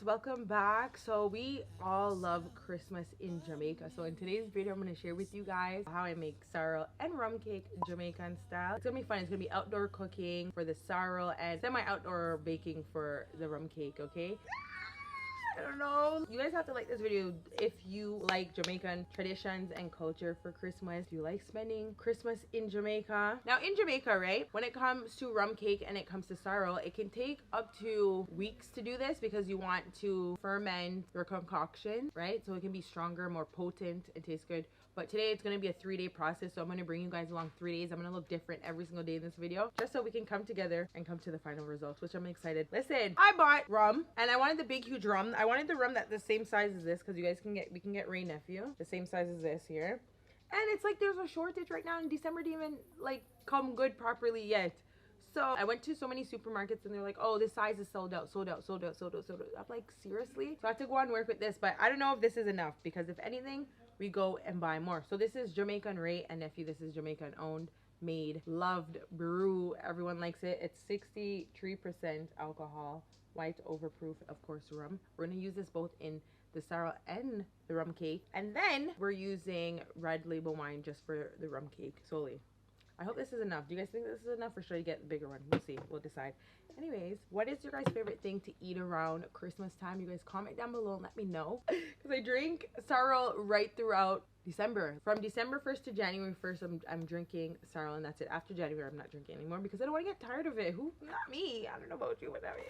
welcome back. So we all love Christmas in Jamaica. So in today's video, I'm going to share with you guys how I make sorrel and rum cake Jamaican style. It's going to be fun. It's going to be outdoor cooking for the sorrel and semi-outdoor baking for the rum cake, okay? I don't know. You guys have to like this video if you like Jamaican traditions and culture for Christmas. If you like spending Christmas in Jamaica. Now in Jamaica, right, when it comes to rum cake and it comes to sorrel, it can take up to weeks to do this because you want to ferment your concoction, right? So it can be stronger, more potent, and taste good. But today it's going to be a 3-day process, so I'm going to bring you guys along 3 days. I'm going to look different every single day in this video, just so we can come together and come to the final results, which I'm excited. Listen, I bought rum, and I wanted the big, huge rum. I wanted the rum that's the same size as this, because you guys can get, we can get Wray Nephew, the same size as this here. And it's like there's a shortage right now, and December didn't even, like, come good properly yet. So I went to so many supermarkets and they're like, oh, this size is sold out, sold out, sold out, sold out, sold out. I'm like, seriously? So I have to go and work with this, but I don't know if this is enough, because if anything, we go and buy more. So this is Jamaican Wray and Nephew. This is Jamaican owned, made, loved brew. Everyone likes it. It's 63% alcohol, white overproof, of course, rum. We're gonna use this both in the sorrel and the rum cake. And then we're using red label wine just for the rum cake solely. I hope this is enough. Do you guys think this is enough, or should I get the bigger one? We'll see. We'll decide. Anyways, what is your guys' favorite thing to eat around Christmas time? You guys comment down below and let me know. Because I drink sorrel right throughout December. From December 1st to January 1st, I'm drinking sorrel, and that's it. After January, I'm not drinking anymore because I don't want to get tired of it. Who? Not me. I don't know about you, but not me.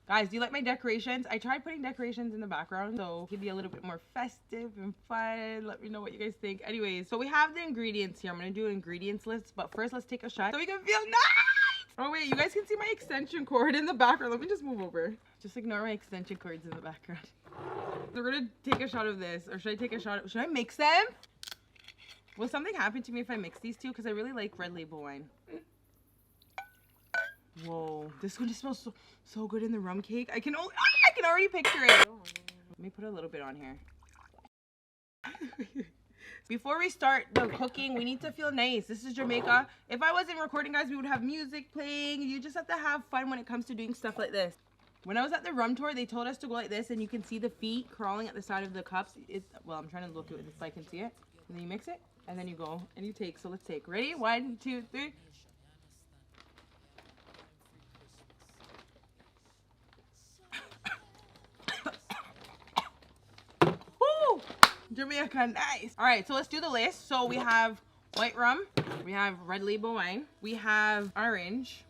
Guys, do you like my decorations? I tried putting decorations in the background, so it can be a little bit more festive and fun. Let me know what you guys think. Anyways, so we have the ingredients here. I'm going to do an ingredients list, but first let's take a shot so we can feel nice. Oh wait, you guys can see my extension cord in the background. Let me just move over. Just ignore my extension cords in the background. So we're gonna take a shot of this, or should I take a shot? Should I mix them? Will something happen to me if I mix these two? Because I really like red label wine. Whoa, this one just smells so good in the rum cake. I can already picture it. Let me put a little bit on here. Before we start the cooking, we need to feel nice. This is Jamaica. If I wasn't recording, guys, we would have music playing. You just have to have fun when it comes to doing stuff like this. When I was at the rum tour, they told us to go like this, and you can see the feet crawling at the side of the cups. Well, I'm trying to look at it so I can see it. And then you mix it, and then you go, and you take. So let's take. Ready? 1, 2, 3. Jamaica, nice. All right, so let's do the list. So we have white rum, we have red label wine, we have orange.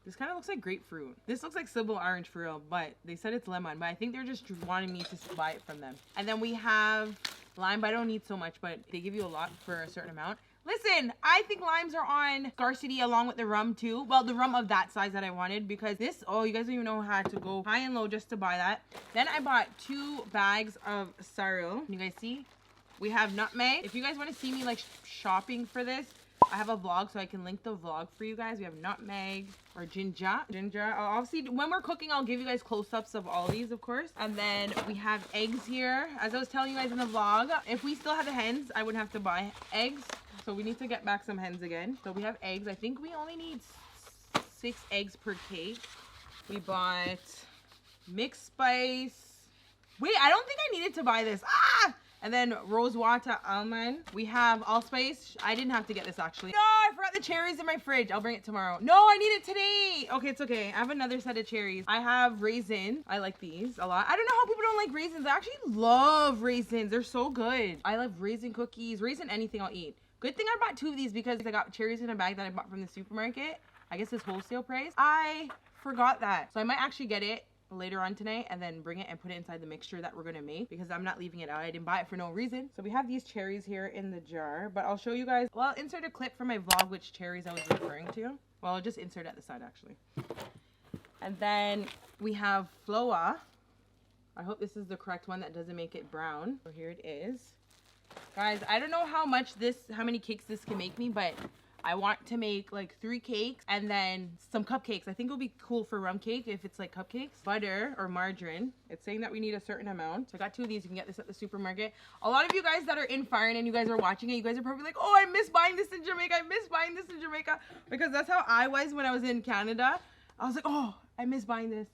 This kind of looks like grapefruit. This looks like Sybil orange for real, but they said it's lemon, but I think they're just wanting me to buy it from them. And then we have lime, but I don't need so much, but they give you a lot for a certain amount. Listen, I think limes are on scarcity along with the rum too. Well, the rum of that size that I wanted, because this, oh, you guys don't even know how to go high and low just to buy that. Then I bought 2 bags of sorrel. You guys see? We have nutmeg. If you guys want to see me like shopping for this, I have a vlog, so I can link the vlog for you guys. We have nutmeg or ginger. Obviously, when we're cooking, I'll give you guys close-ups of all these, of course. And then we have eggs here. As I was telling you guys in the vlog, if we still had the hens, I wouldn't have to buy eggs. So we need to get back some hens again. So we have eggs. I think we only need 6 eggs per cake. We bought mixed spice. Wait, I don't think I needed to buy this. Ah! And then rose water almond. We have allspice. I didn't have to get this actually. No, I forgot the cherries in my fridge. I'll bring it tomorrow. No, I need it today. Okay, it's okay. I have another set of cherries. I have raisin. I like these a lot. I don't know how people don't like raisins. I actually love raisins. They're so good. I love raisin cookies. Raisin anything I'll eat. Good thing I bought 2 of these because I got cherries in a bag that I bought from the supermarket. I guess it's wholesale price. I forgot that. So I might actually get it later on tonight and then bring it and put it inside the mixture that we're gonna make, because I'm not leaving it out. I didn't buy it for no reason. So we have these cherries here in the jar, but I'll show you guys. Well, I'll insert a clip from my vlog which cherries I was referring to. Well, I'll just insert at the side actually. And then we have flour. I hope this is the correct one that doesn't make it brown. So here it is. Guys, I don't know how many cakes this can make me, but I want to make like 3 cakes and then some cupcakes. I think it'll be cool for rum cake if it's like cupcakes. Butter or margarine. It's saying that we need a certain amount. So I got 2 of these. You can get this at the supermarket. A lot of you guys that are in Foreign and you guys are watching it, you guys are probably like, oh, I miss buying this in Jamaica. I miss buying this in Jamaica. Because that's how I was when I was in Canada. I was like, oh, I miss buying this.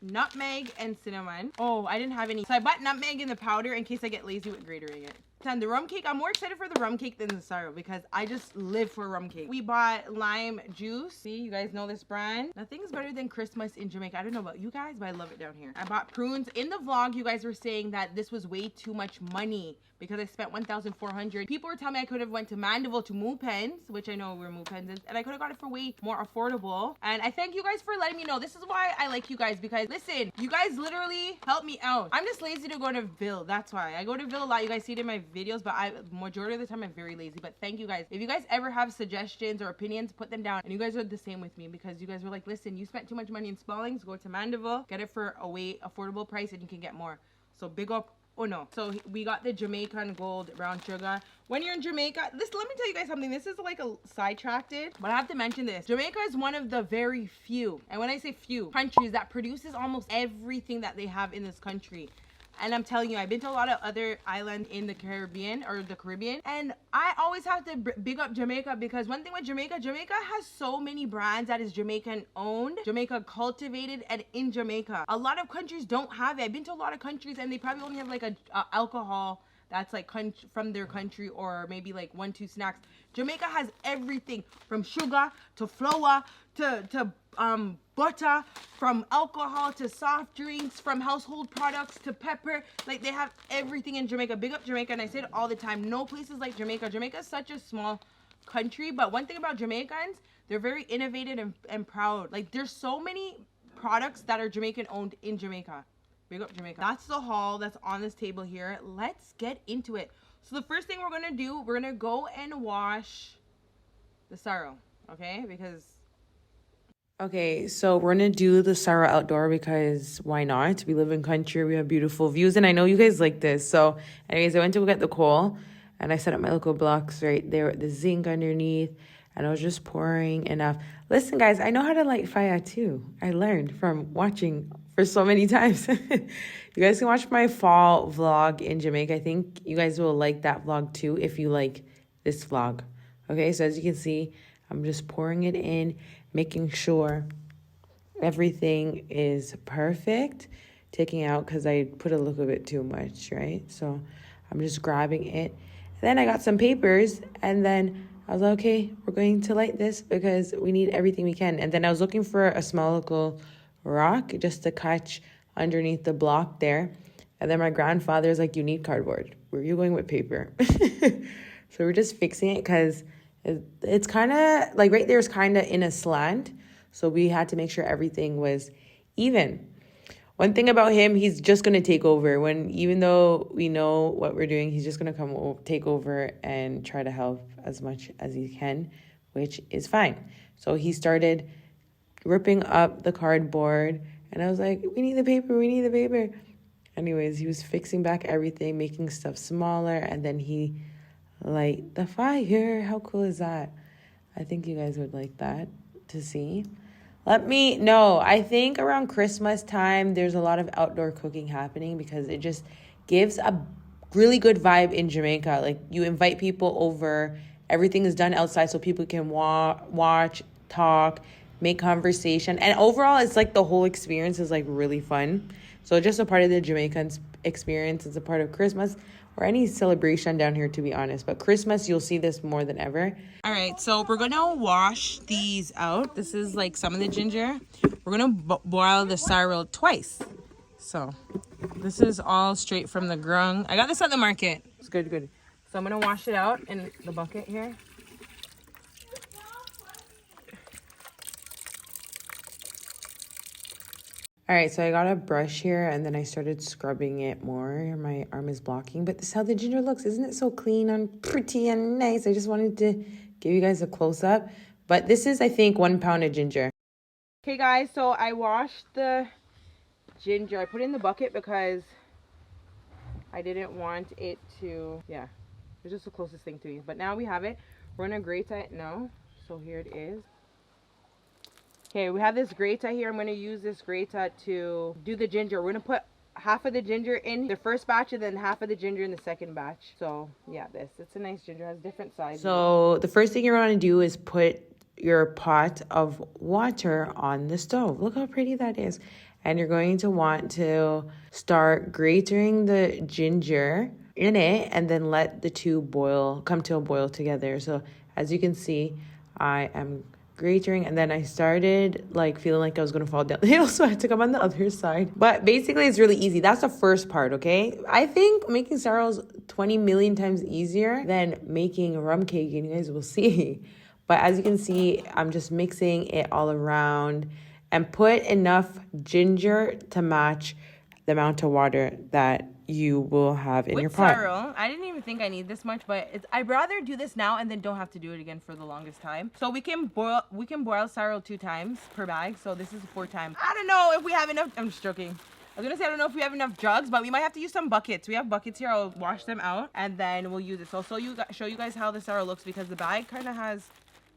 nutmeg and cinnamon. Oh, I didn't have any. So I bought nutmeg in the powder in case I get lazy with gratering it. And the rum cake, I'm more excited for the rum cake than the sorrel because I just live for rum cake. We bought lime juice. See, you guys know this brand. Nothing's better than Christmas in Jamaica. I don't know about you guys, but I love it down here. I bought prunes. In the vlog, you guys were saying that this was way too much money because I spent $1,400. People were telling me I could have went to Mandeville to Mukbang, which I know where Mukbang is, and I could have got it for way more affordable. And I thank you guys for letting me know. This is why I like you guys, because listen, you guys literally help me out. I'm just lazy to go to Ville. That's why I go to Ville a lot. You guys see it in my videos, but majority of the time I'm very lazy. But thank you guys. If you guys ever have suggestions or opinions, put them down. And you guys are the same with me because you guys were like, listen, you spent too much money in Spalding's, go to Mandeville, get it for a way affordable price and you can get more. So big up. Oh no. So we got the Jamaican gold brown sugar. When you're in Jamaica, let me tell you guys something. This is like a sidetracked, but I have to mention this. Jamaica is one of the very few, and when I say few, countries that produces almost everything that they have in this country. And I'm telling you, I've been to a lot of other islands in the Caribbean, and I always have to big up Jamaica because one thing with Jamaica, Jamaica has so many brands that is Jamaican owned, Jamaica cultivated, and in Jamaica. A lot of countries don't have it. I've been to a lot of countries and they probably only have like a alcohol that's like from their country or maybe like 1-2 snacks. Jamaica has everything from sugar to flour to butter, from alcohol to soft drinks, from household products to pepper. Like they have everything in Jamaica. Big up Jamaica, and I say it all the time. No place is like Jamaica. Jamaica is such a small country, but one thing about Jamaicans, they're very innovative and proud. Like there's so many products that are Jamaican owned in Jamaica. Big up Jamaica. That's the haul that's on this table here. Let's get into it. So the first thing we're gonna do, we're gonna go and wash the sorrel, okay? Okay, so we're gonna do the sorrel outdoor because why not? We live in country, we have beautiful views, and I know you guys like this. So anyways, I went to go get the coal and I set up my little blocks right there with the zinc underneath, and I was just pouring enough. Listen guys, I know how to light fire too. I learned from watching for so many times. You guys can watch my fall vlog in Jamaica. I think you guys will like that vlog too if you like this vlog. Okay, so as you can see, I'm just pouring it in, making sure everything is perfect. Taking out because I put a little bit too much, right? So I'm just grabbing it. And then I got some papers and then I was like, okay, we're going to light this because we need everything we can. And then I was looking for a small little rock just to catch underneath the block there. And then my grandfather's like, you need cardboard. Where are you going with paper? So we're just fixing it because it's kind of like right there is kind of in a slant. So we had to make sure everything was even. One thing about him, he's just going to take over. Even though we know what we're doing, he's just going to take over and try to help as much as he can, which is fine. So he started ripping up the cardboard and I was like, we need the paper. Anyways, he was fixing back everything, making stuff smaller, and then he light the fire. How cool is that? I think you guys would like that to see. Let me know. I think around Christmas time, there's a lot of outdoor cooking happening because it just gives a really good vibe in Jamaica. Like you invite people over, everything is done outside so people can watch, talk, make conversation. And overall, it's like the whole experience is like really fun. So just a part of the Jamaican experience. It's a part of Christmas or any celebration down here, to be honest. But Christmas, you'll see this more than ever. All right, so we're going to wash these out. This is like some of the ginger. We're going to boil the sorrel twice. So this is all straight from the grung. I got this at the market. It's good. So I'm going to wash it out in the bucket here. All right, so I got a brush here and then I started scrubbing it more. My arm is blocking, but this is how the ginger looks. Isn't it so clean and pretty and nice? I just wanted to give you guys a close up. But this is, I think, 1 pound of ginger. Okay, guys, so I washed the ginger. I put it in the bucket because I didn't want it to, it's just the closest thing to me. But now we have it. We're going to grate it now. So here it is. Okay, we have this grater here. I'm going to use this grater to do the ginger. We're going to put half of the ginger in the first batch and then half of the ginger in the second batch. So yeah, it's a nice ginger. It has different sizes. So the first thing you're going to do is put your pot of water on the stove. Look how pretty that is. And you're going to want to start grating the ginger in it and then let the two come to a boil together. So as you can see, I am grating, and then I started like feeling like I was gonna fall down the hill, so I had to come on the other side. But basically it's really easy. That's the first part, okay? I think making sorrels 20 million times easier than making a rum cake, and you guys will see. But as you can see, I'm just mixing it all around and put enough ginger to match the amount of water that you will have in your pot. Sorrel, I didn't even think I need this much, but I'd rather do this now and then don't have to do it again for the longest time. So we can boil sorrel 2 times per bag. So this is 4 times. I don't know if we have enough. I'm just joking. I was gonna say I don't know if we have enough jugs, but we might have to use some buckets. We have buckets here. I'll wash them out and then we'll use it. So show you guys how the sorrel looks, because the bag kind of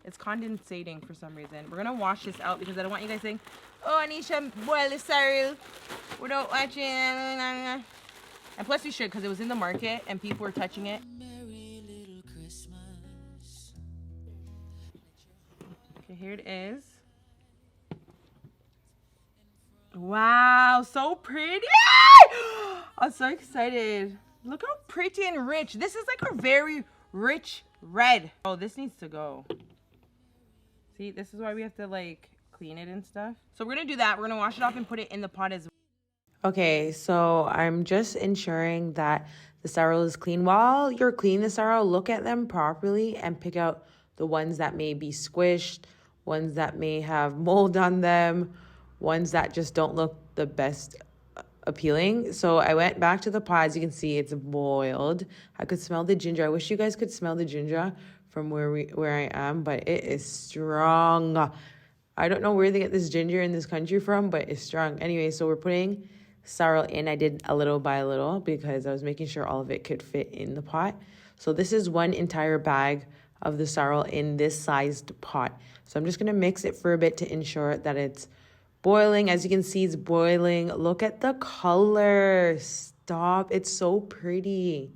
it's condensating for some reason. We're gonna wash this out because I don't want you guys saying, "Oh, Annesha, boil the sorrel without watching." And plus we should, because it was in the market and people were touching it. Merry little Christmas. Okay, here it is. Wow, so pretty. I'm so excited. Look how pretty and rich. This is like a very rich red. Oh, this needs to go. See, this is why we have to like clean it and stuff. So we're gonna do that. We're gonna wash it off and put it in the pot as well. Okay, so I'm just ensuring that the sorrel is clean. While you're cleaning the sorrel, look at them properly and pick out the ones that may be squished, ones that may have mold on them, ones that just don't look the best appealing. So I went back to the pot. As you can see, it's boiled. I could smell the ginger. I wish you guys could smell the ginger from where I am, but it is strong. I don't know where they get this ginger in this country from, but it's strong. Anyway, so we're putting sorrel in. I did a little by a little because I was making sure all of it could fit in the pot. So this is 1 entire bag of the sorrel in this sized pot. So I'm just going to mix it for a bit to ensure that it's boiling. As you can see, it's boiling. Look at the color. Stop. It's so pretty.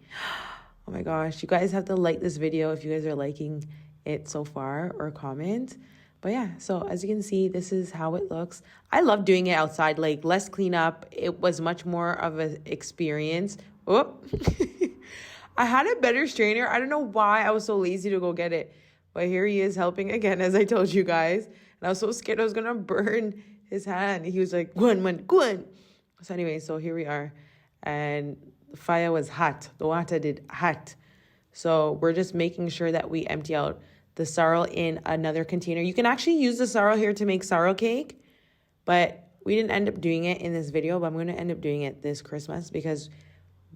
Oh my gosh. You guys have to like this video if you guys are liking it so far, or comment. But yeah, so as you can see, this is how it looks. I love doing it outside, like less cleanup. It was much more of an experience. Oh, I had a better strainer. I don't know why I was so lazy to go get it. But here he is helping again, as I told you guys. And I was so scared I was going to burn his hand. He was like, go on. So anyway, so here we are. And the fire was hot. The water did hot. So we're just making sure that we empty out the sorrel in another container. You can actually use the sorrel here to make sorrel cake, but we didn't end up doing it in this video, but I'm going to end up doing it this Christmas because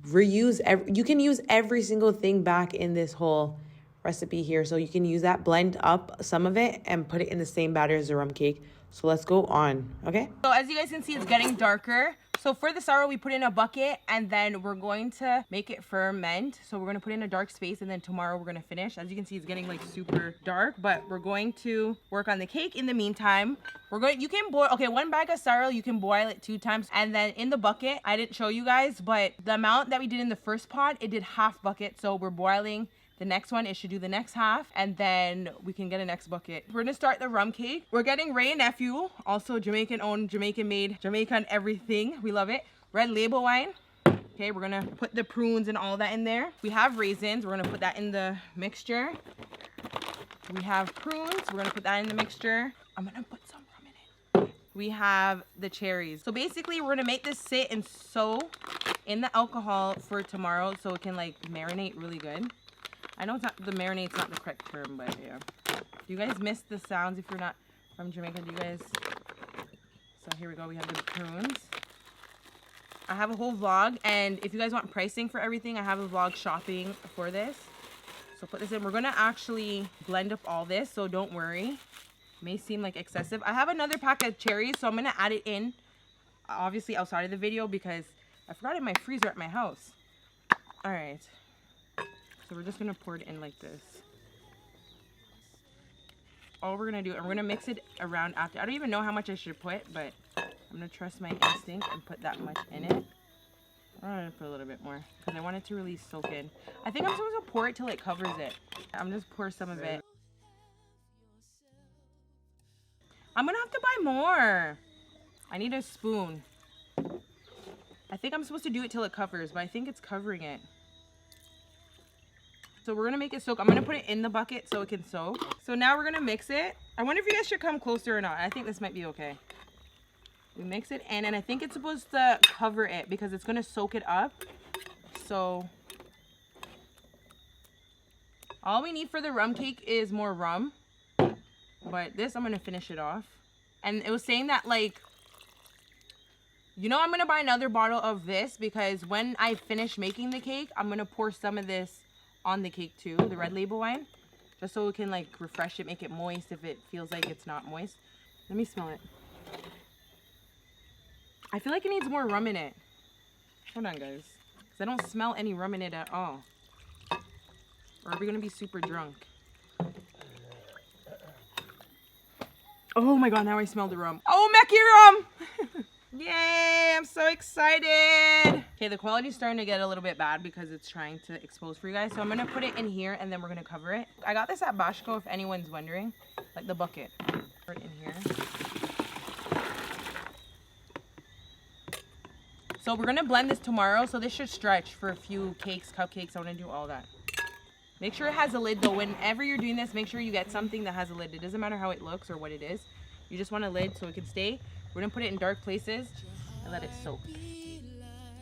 you can use every single thing back in this whole recipe here. So you can use that, blend up some of it and put it in the same batter as the rum cake. So let's go on, okay? So as you guys can see, it's getting darker. So for the sorrel, we put in a bucket and then we're going to make it ferment. So we're going to put in a dark space and then tomorrow we're going to finish. As you can see, it's getting like super dark, but we're going to work on the cake in the meantime. You can boil, okay, 1 bag of sorrel, you can boil it 2 times. And then in the bucket, I didn't show you guys, but the amount that we did in the first pot, it did half bucket. So we're boiling the next one. It should do the next half and then we can get a next bucket. We're gonna start the rum cake. We're getting Wray and Nephew, also Jamaican owned, Jamaican made, Jamaican everything. We love it. Red label wine. Okay, we're gonna put the prunes and all that in there. We have raisins. We're gonna put that in the mixture. We have prunes. We're gonna put that in the mixture. I'm gonna put some rum in it. We have the cherries. So basically we're gonna make this sit and soak in the alcohol for tomorrow so it can like marinate really good. I know the marinate's not the correct term, but yeah. Do you guys miss the sounds if you're not from Jamaica? Do you guys? So here we go. We have the prunes. I have a whole vlog, and if you guys want pricing for everything, I have a vlog shopping for this. So put this in. We're gonna actually blend up all this, so don't worry. It may seem like excessive. I have another pack of cherries, so I'm gonna add it in, obviously outside of the video because I forgot it in my freezer at my house. All right. So we're just gonna pour it in like this. All we're gonna do, and we're gonna mix it around after. I don't even know how much I should put, but I'm gonna trust my instinct and put that much in it. I'm gonna put a little bit more because I want it to really soak in. I think I'm supposed to pour it till it covers it. I'm just pour some of it. more. I need a spoon. I think I'm supposed to do it till it covers, but I think it's covering it. So we're gonna make it soak. I'm gonna put it in the bucket so it can soak. So now we're gonna mix it. I wonder if you guys should come closer or not. I think this might be okay. We mix it in, and I think it's supposed to cover it because it's gonna soak it up. So all we need for the rum cake is more rum. But this, I'm gonna finish it off. And it was saying that, like, you know, I'm gonna buy another bottle of this because when I finish making the cake, I'm gonna pour some of this on the cake too, the red label wine, just so it can like refresh it, make it moist if it feels like it's not moist. Let me smell it. I feel like it needs more rum in it. Hold on, guys, because I don't smell any rum in it at all. Or are we gonna be super drunk? Oh my god, now I smell the rum. Oh, Mackie rum! Yay, I'm so excited. Okay, the quality's starting to get a little bit bad because it's trying to expose for you guys. So I'm gonna put it in here and then we're gonna cover it. I got this at Bashko if anyone's wondering. Like the bucket. Put it in here. So we're gonna blend this tomorrow. So this should stretch for a few cakes, cupcakes. I wanna do all that. Make sure it has a lid though. Whenever you're doing this, make sure you get something that has a lid. It doesn't matter how it looks or what it is. You just want a lid so it can stay. We're gonna put it in dark places and let it soak.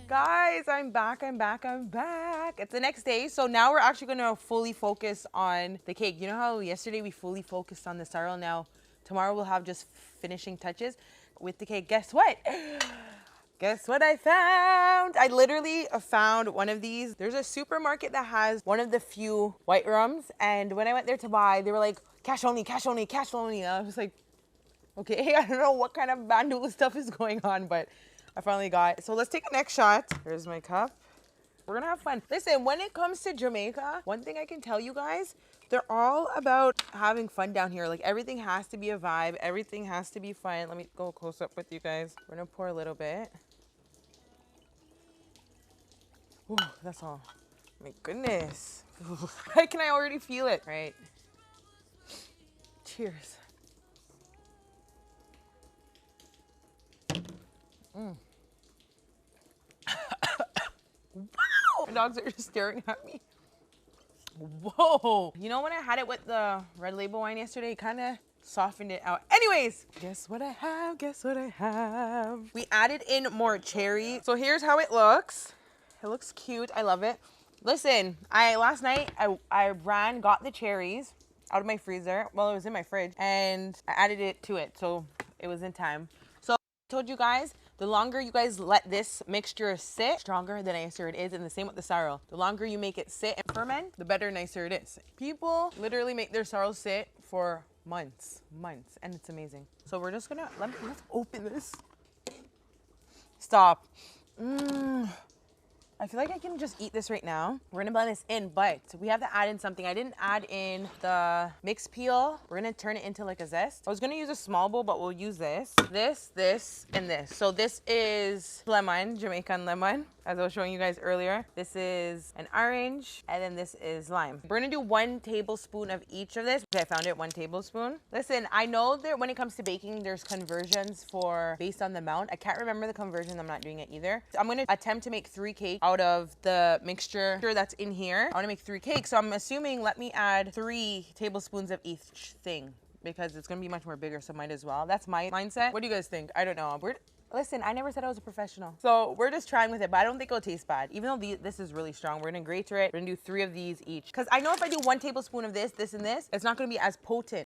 Guys, I'm back. It's the next day. So now we're actually gonna fully focus on the cake. You know how yesterday we fully focused on the sorrel? Now tomorrow we'll have just finishing touches with the cake. Guess what? Guess what I found? I literally found one of these. There's a supermarket that has one of the few white rums. And when I went there to buy, they were like, cash only, cash only, cash only. And I was like, okay, I don't know what kind of bandula stuff is going on, but I finally got it. So let's take a next shot. Here's my cup. We're gonna have fun. Listen, when it comes to Jamaica, one thing I can tell you guys, they're all about having fun down here. Like everything has to be a vibe. Everything has to be fun. Let me go close up with you guys. We're gonna pour a little bit. Ooh, that's all. My goodness. Why can I already feel it? Right. Cheers. Wow! My dogs are just staring at me. Whoa! You know when I had it with the red label wine yesterday, it kind of softened it out. Anyways, guess what I have? Guess what I have? We added in more cherry. So here's how it looks. It looks cute. I love it. Listen, last night I got the cherries out of my freezer. Well, it was in my fridge, and I added it to it, so it was in time. So I told you guys, the longer you guys let this mixture sit, stronger the nicer it is, and the same with the sorrel. The longer you make it sit and ferment, the better, nicer it is. People literally make their sorrel sit for months, and it's amazing. So we're just gonna, let's open this. Stop. I feel like I can just eat this right now. We're gonna blend this in, but we have to add in something. I didn't add in the mixed peel. We're gonna turn it into like a zest. I was gonna use a small bowl, but we'll use this, and this. So this is lemon, Jamaican lemon, as I was showing you guys earlier. This is an orange, and then this is lime. We're gonna do 1 tablespoon of each of this. Okay, I found it, 1 tablespoon. Listen, I know that when it comes to baking, there's conversions based on the amount. I can't remember the conversion. I'm not doing it either. So I'm gonna attempt to make 3 cakes out of the mixture that's in here. I wanna make 3 cakes, so I'm assuming let me add 3 tablespoons of each thing because it's gonna be much more bigger, so might as well. That's my mindset. What do you guys think? I don't know. Listen, I never said I was a professional. So we're just trying with it, but I don't think it'll taste bad. Even though this is really strong, we're gonna grate it. We're gonna do 3 of these each. Because I know if I do 1 tablespoon of this, and this, it's not gonna be as potent.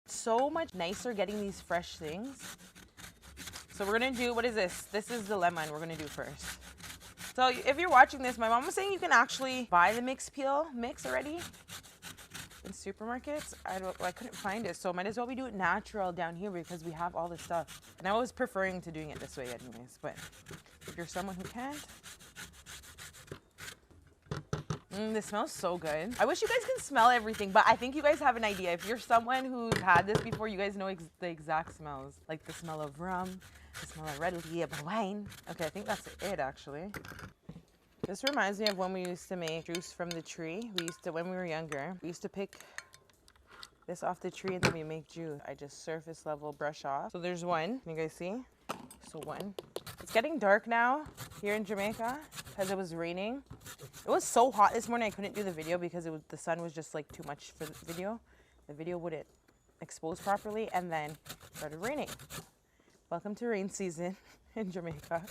It's so much nicer getting these fresh things. So we're gonna do, what is this? This is the lemon we're gonna do first. So if you're watching this, my mom was saying you can actually buy the mixed peel mix already in supermarkets. I couldn't find it, so might as well we do it natural down here because we have all this stuff. And I was preferring to doing it this way anyways, but if you're someone who can't. This smells so good. I wish you guys can smell everything, but I think you guys have an idea. If you're someone who's had this before, you guys know the exact smells. Like the smell of rum, the smell of red label wine. Okay, I think that's it actually. This reminds me of when we used to make juice from the tree. When we were younger, we used to pick this off the tree and then we make juice. I just surface level brush off. So there's one. Can you guys see? So one. It's getting dark now here in Jamaica because it was raining. It was so hot this morning I couldn't do the video because the sun was just like too much for the video. The video wouldn't expose properly and then it started raining. Welcome to rain season in Jamaica.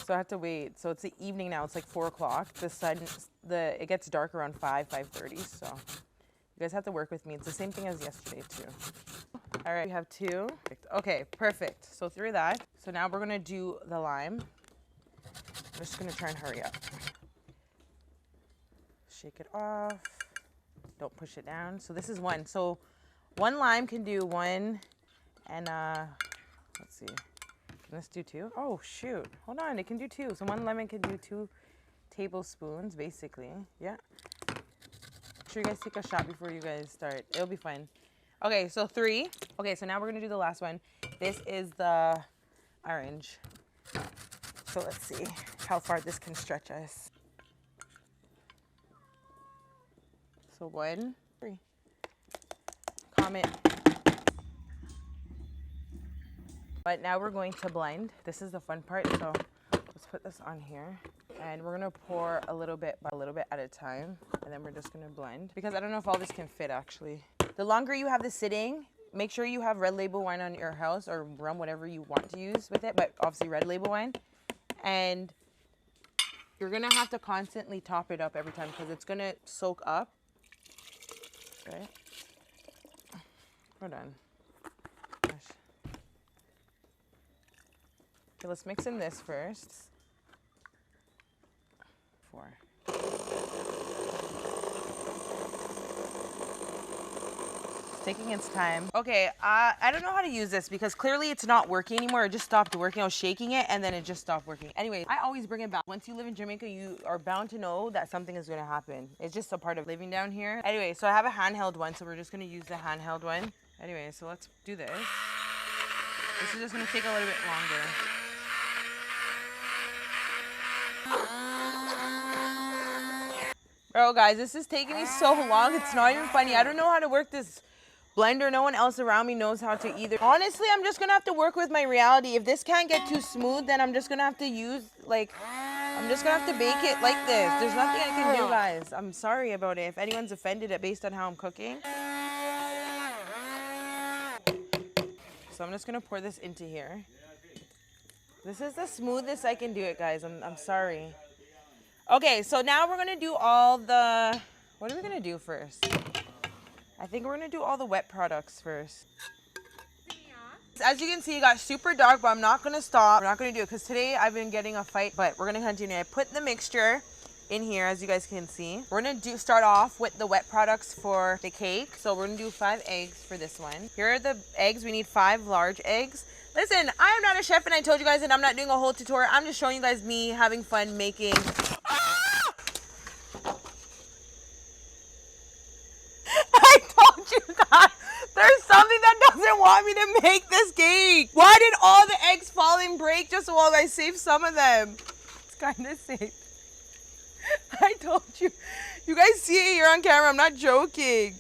So I have to wait. So it's the evening now. It's like 4 o'clock. The sun, it gets dark around 5:30. So you guys have to work with me. It's the same thing as yesterday too. All right, we have 2. Okay, perfect. So through that. So now we're gonna do the lime. I'm just gonna try and hurry up. Shake it off. Don't push it down. So this is 1. So 1 lime can do 1, and let's see. Can this do 2? Oh shoot! Hold on, it can do 2. So 1 lemon can do 2 tablespoons, basically. Yeah. Make sure you guys take a shot before you guys start. It'll be fun. Okay, so 3. Okay, so now we're gonna do the last one. This is the orange. So let's see how far this can stretch us. So 1, 3. Comment. But now we're going to blend. This is the fun part. So let's put this on here. And we're gonna pour a little bit at a time. And then we're just gonna blend. Because I don't know if all this can fit actually. The longer you have this sitting, make sure you have red label wine on your house or rum, whatever you want to use with it. But obviously red label wine. And you're gonna have to constantly top it up every time because it's gonna soak up. Okay. Hold on. Gosh. Okay, let's mix in this first. 4. It's taking its time. Okay, I don't know how to use this because clearly it's not working anymore. It just stopped working. I was shaking it and then it just stopped working. Anyway, I always bring it back. Once you live in Jamaica, you are bound to know that something is gonna happen. It's just a part of living down here. Anyway, so I have a handheld one, so we're just gonna use the handheld one. Anyway, so let's do this. This is just gonna take a little bit longer. Bro, guys, this is taking me so long. It's not even funny. I don't know how to work this blender. No one else around me knows how to either. Honestly, I'm just gonna have to work with my reality. If this can't get too smooth, then I'm just gonna have to use, like, I'm just gonna have to bake it like this. There's nothing I can do, guys. I'm sorry about it. If anyone's offended based on how I'm cooking. So I'm just gonna pour this into here. This is the smoothest I can do it, guys. I'm sorry. Okay, so now we're gonna do all the, what are we gonna do first? I think we're gonna do all the wet products first. As you can see, it got super dark, but I'm not gonna stop. We're not gonna do it because today I've been getting a fight, but we're gonna continue. I put the mixture in here, as you guys can see. We're gonna start off with the wet products for the cake. So we're gonna do 5 eggs for this one. Here are the eggs. We need 5 large eggs. Listen, I am not a chef and I told you guys that I'm not doing a whole tutorial. I'm just showing you guys me having fun making. I told you guys, there's something that doesn't want me to make this cake. Why did all the eggs fall and break just while I saved some of them? It's kind of safe. I told you. You guys see it here on camera. I'm not joking.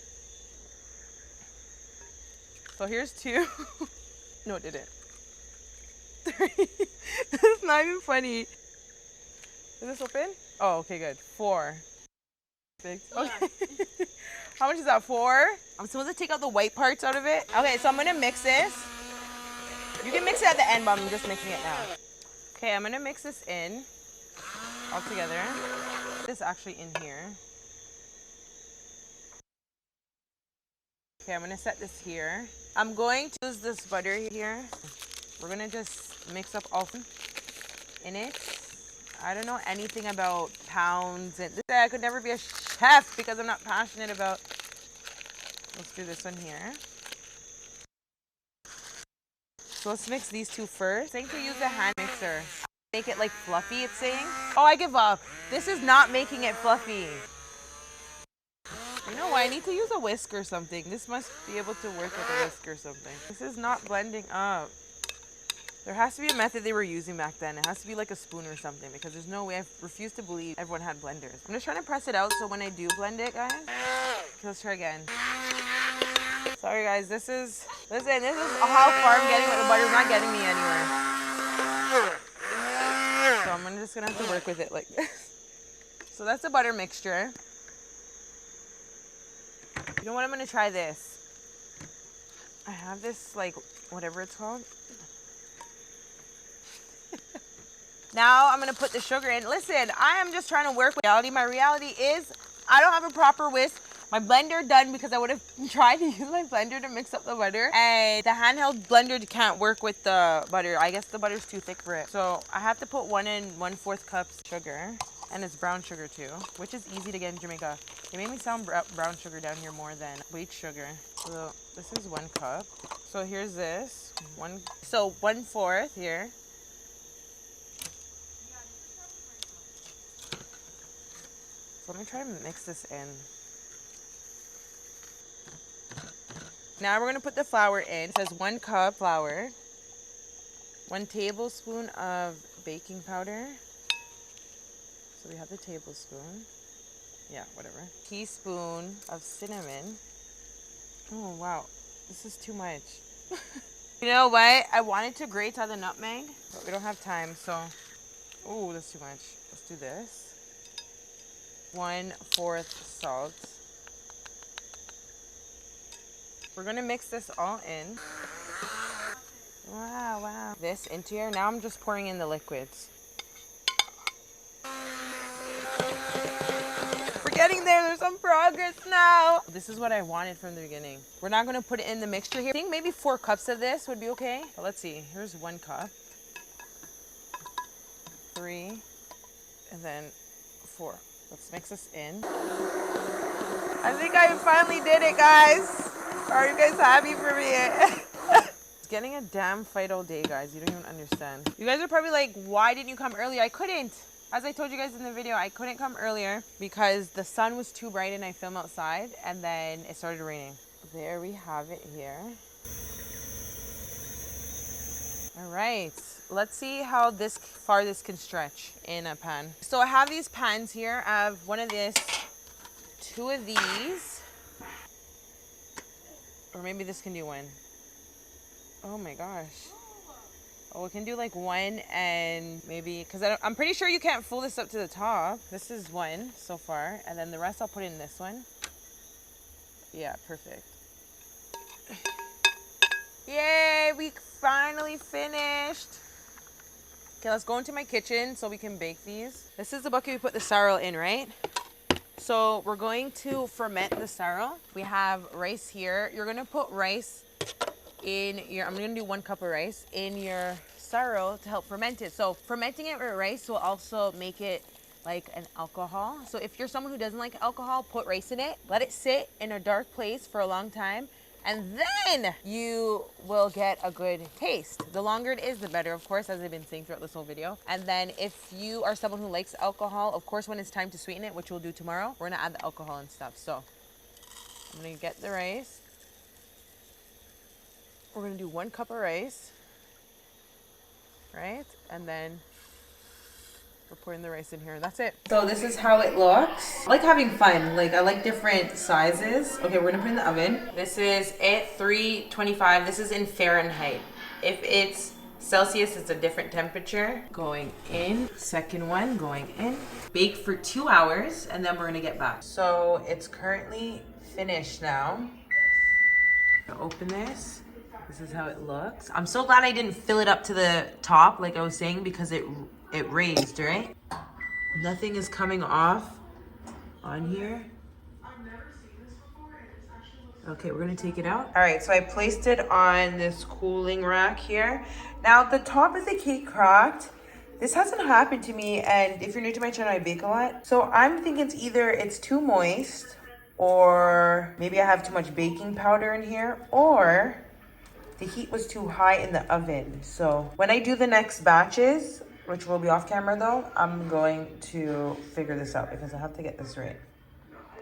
So here's 2. No, it didn't. 3. This is not even funny. Is this open? Oh, okay, good. 4. 6. Okay. Yeah. How much is that? 4? I'm supposed to take out the white parts out of it. Okay, so I'm gonna mix this. You can mix it at the end, but I'm just mixing it now. Okay, I'm gonna mix this in all together. This actually in here. Okay, I'm gonna set this here. I'm going to use this butter here. We're gonna just mix up all in it. I don't know anything about pounds and I could never be a chef because I'm not passionate about. Let's do this one here. So let's mix these 2 first. I think we use a hand mixer. Make it like fluffy, it's saying. Oh, I give up. This is not making it fluffy. You know what? I need to use a whisk or something. This must be able to work with a whisk or something. This is not blending up. There has to be a method they were using back then. It has to be like a spoon or something because there's no way. I refuse to believe everyone had blenders. I'm just trying to press it out so when I do blend it, guys. Okay, let's try again. Sorry guys, this is how far I'm getting, but the butter's not getting me anywhere. So I'm just gonna have to work with it like this. So that's the butter mixture. You know what, I'm gonna try this. I have this, like, whatever it's called. Now I'm gonna put the sugar in. Listen, I am just trying to work with reality. My reality is I don't have a proper whisk. My blender done because I would have tried to use my blender to mix up the butter. And the handheld blender can't work with the butter. I guess the butter's too thick for it. So I have to put 1 1/4 cups sugar. And it's brown sugar too, which is easy to get in Jamaica. They made me sound brown sugar down here more than white sugar. So this is 1 cup. So here's this. 1/4 here. So let me try to mix this in. Now we're gonna put the flour in. It says 1 cup flour, 1 tablespoon of baking powder. So we have the tablespoon. Yeah, whatever. Teaspoon of cinnamon. Oh wow, this is too much. You know what? I wanted to grate on the nutmeg, but we don't have time, so. Oh, that's too much. Let's do this. 1/4 salt. We're gonna mix this all in. Wow. This into here. Now I'm just pouring in the liquids. We're getting there. There's some progress now. This is what I wanted from the beginning. We're not gonna put it in the mixture here. I think maybe 4 cups of this would be okay. But let's see. Here's 1 cup. 3. And then 4. Let's mix this in. I think I finally did it, guys. Are you guys happy for me? It's getting a damn fight all day, guys. You don't even understand. You guys are probably like, why didn't you come earlier? I couldn't. As I told you guys in the video, I couldn't come earlier because the sun was too bright and I filmed outside and then it started raining. There we have it here. All right. Let's see how far this can stretch in a pan. So I have these pans here. I have one of this, 2 of these, or maybe this can do 1. Oh my gosh. Oh, we can do like 1 and maybe, because I'm pretty sure you can't fold this up to the top. This is 1 so far, and then the rest I'll put in this one. Yeah, perfect. Yay, we finally finished. Okay, let's go into my kitchen so we can bake these. This is the bucket we put the sorrel in, right? So we're going to ferment the sorrel. We have rice here. You're gonna put rice in your, I'm gonna do 1 cup of rice in your sorrel to help ferment it. So fermenting it with rice will also make it like an alcohol. So if you're someone who doesn't like alcohol, put rice in it, let it sit in a dark place for a long time, and then you will get a good taste. The longer it is, the better, of course, as I've been saying throughout this whole video. And then if you are someone who likes alcohol, of course, when it's time to sweeten it, which we'll do tomorrow, we're gonna add the alcohol and stuff. So I'm gonna get the rice. We're gonna do 1 cup of rice, right? And then we're pouring the rice in here. That's it. So this is how it looks. I like having fun. Like, I like different sizes. Okay, we're gonna put it in the oven. This is at 325. This is in Fahrenheit. If it's Celsius, it's a different temperature. Going in. Second one going in. Bake for 2 hours, and then we're gonna get back. So it's currently finished now. I'll open this. This is how it looks. I'm so glad I didn't fill it up to the top, like I was saying, because it raised, right? Nothing is coming off on here. Okay, we're gonna take it out. All right, so I placed it on this cooling rack here. Now the top of the cake cracked. This hasn't happened to me, and if you're new to my channel, I bake a lot. So I'm thinking it's too moist, or maybe I have too much baking powder in here, or the heat was too high in the oven. So when I do the next batches, which will be off camera though, I'm going to figure this out because I have to get this right.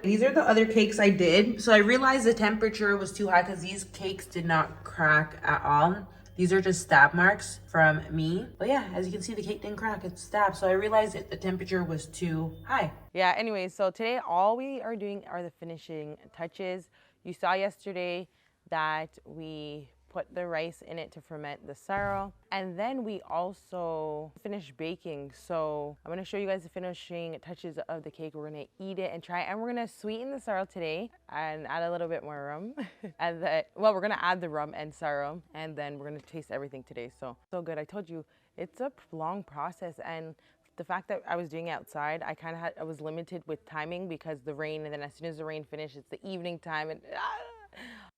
These are the other cakes I did. So I realized the temperature was too high because these cakes did not crack at all. These are just stab marks from me. But yeah, as you can see, the cake didn't crack, it's stabbed. So I realized that the temperature was too high. Yeah, anyway, so today all we are doing are the finishing touches. You saw yesterday that we put the rice in it to ferment the sorrel. And then we also finish baking. So I'm gonna show you guys the finishing touches of the cake. We're gonna eat it and try it. And we're gonna sweeten the sorrel today and add a little bit more rum. And then, well, we're gonna add the rum and sorrel, and then we're gonna taste everything today. So good. I told you, it's a long process. And the fact that I was doing it outside, I was limited with timing because the rain, and then as soon as the rain finished, it's the evening time, and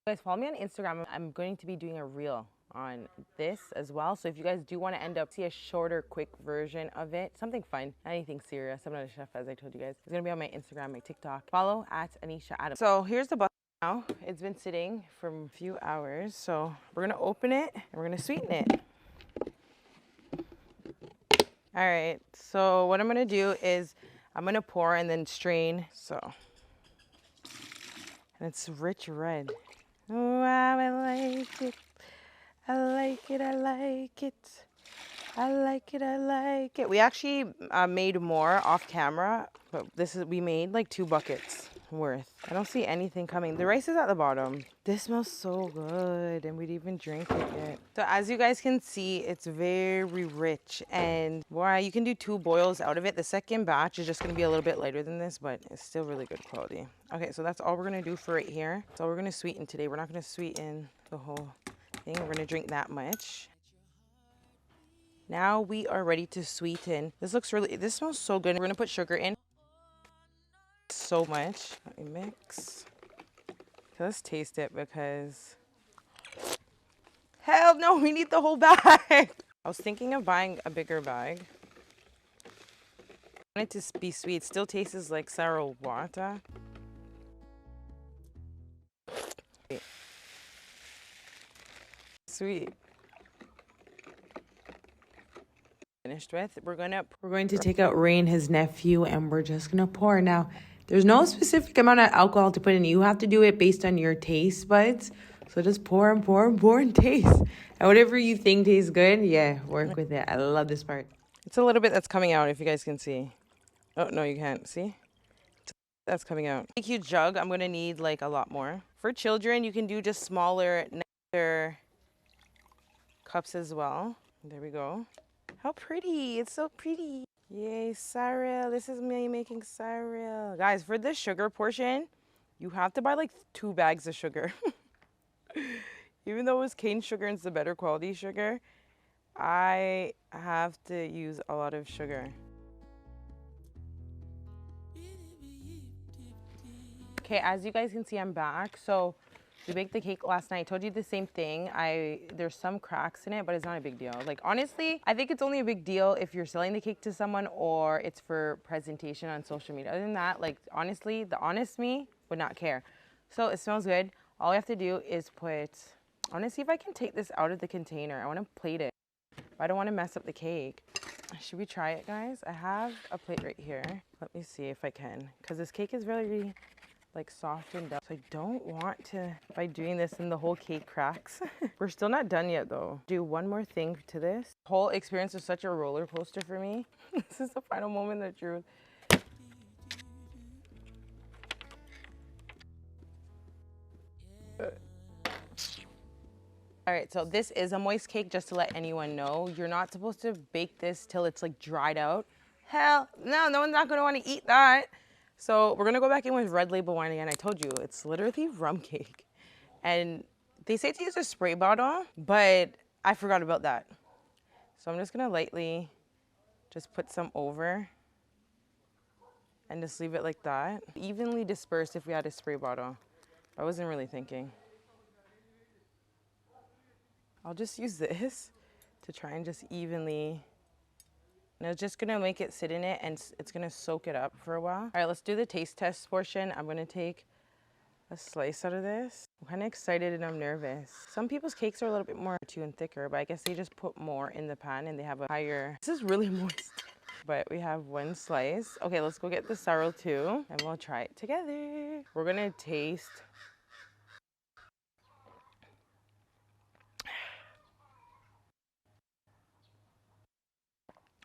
guys, follow me on Instagram. I'm going to be doing a reel on this as well. So if you guys do want to end up see a shorter, quick version of it, something fun, anything serious. I'm not a chef, as I told you guys. It's gonna be on my Instagram, my TikTok. Follow at Annesha Adam. So here's the bucket now. It's been sitting for a few hours. So we're gonna open it and we're gonna sweeten it. All right. So what I'm gonna do is I'm gonna pour and then strain. So, and it's rich red. Oh, I like it. I like it. I like it. I like it. I like it. We actually made more off camera, but we made like 2 buckets worth. I don't see anything coming. The rice is at the bottom. This smells so good, and we didn't even drink it yet. So as you guys can see, it's very rich, and wow, you can do 2 boils out of it. The second batch is just gonna be a little bit lighter than this, but it's still really good quality. Okay, so that's all we're gonna do for right here. So we're gonna sweeten today. We're not gonna sweeten the whole thing. We're gonna drink that much. Now we are ready to sweeten. This smells so good. We're gonna put sugar in. So much. Let me mix. Okay, let's taste it because hell no, we need the whole bag. I was thinking of buying a bigger bag. I want it to be sweet. It still tastes like sorrel water. Sweet. Finished with. We're going to take out Wray and his nephew, and we're just gonna pour. Now, there's no specific amount of alcohol to put in. You have to do it based on your taste buds. So just pour and pour and pour and taste. And whatever you think tastes good, yeah, work with it. I love this part. It's a little bit that's coming out, if you guys can see. Oh, no, you can't. See? That's coming out. A huge jug. I'm gonna need like a lot more. For children, you can do just smaller nectar cups as well. There we go. How pretty. It's so pretty. Yay, sorrel. This is me making sorrel. Guys, for this sugar portion, you have to buy like 2 bags of sugar. Even though it was cane sugar and it's the better quality sugar, I have to use a lot of sugar. Okay, as you guys can see, I'm back. So we baked the cake last night. I told you the same thing. There's some cracks in it, but it's not a big deal. Like, honestly, I think it's only a big deal if you're selling the cake to someone or it's for presentation on social media. Other than that, like, honestly, the honest me would not care. So it smells good. All I have to do is I want to see if I can take this out of the container. I want to plate it. I don't want to mess up the cake. Should we try it, guys? I have a plate right here. Let me see if I can, because this cake is very like softened up. So I don't want to, by doing this and the whole cake cracks. We're still not done yet though. Do one more thing to this. The whole experience was such a roller coaster for me. This is the final moment of truth. All right, so this is a moist cake, just to let anyone know. You're not supposed to bake this till it's like dried out. Hell, no one's not gonna wanna eat that. So we're gonna go back in with red label wine again. I told you, it's literally rum cake. And they say to use a spray bottle, but I forgot about that. So I'm just gonna lightly just put some over and just leave it like that. Evenly dispersed if we had a spray bottle. I wasn't really thinking. I'll just use this to try and just evenly, and it's just gonna make it sit in it and it's gonna soak it up for a while. All right, let's do the taste test portion. I'm gonna take a slice out of this. I'm kind of excited and I'm nervous. Some people's cakes are a little bit more chewy and thicker, but I guess they just put more in the pan and they have a higher, this is really moist. But we have one slice. Okay, let's go get the sorrel too and we'll try it together. We're gonna taste.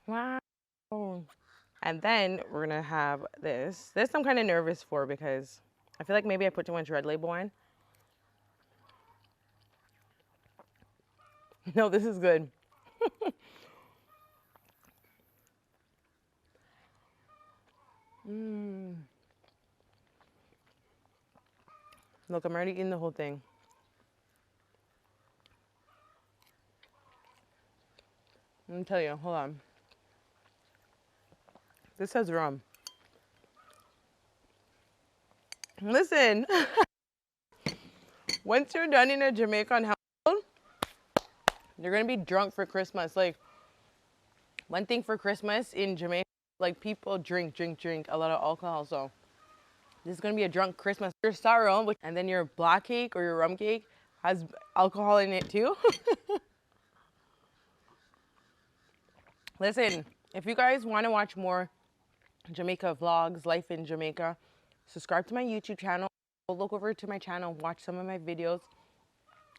Wow. And then we're gonna have this. This I'm kind of nervous for because I feel like maybe I put too much red label wine. No, this is good. Look, I'm already eating the whole thing. Let me tell you, hold on. This has rum. Listen, once you're done in a Jamaican household, you're gonna be drunk for Christmas. Like, one thing for Christmas in Jamaica, like people drink a lot of alcohol. So this is gonna be a drunk Christmas. Your sorrel, and then your black cake or your rum cake has alcohol in it too. Listen, if you guys want to watch more Jamaica vlogs, life in Jamaica, subscribe to my YouTube channel. Look over to my channel, watch some of my videos.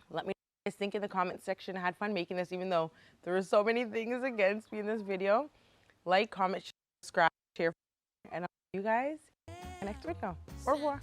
Let me know what you guys think in the comment section. I had fun making this, even though there were so many things against me in this video. Like, comment, subscribe, share, and I'll see you guys in the next video. Au revoir.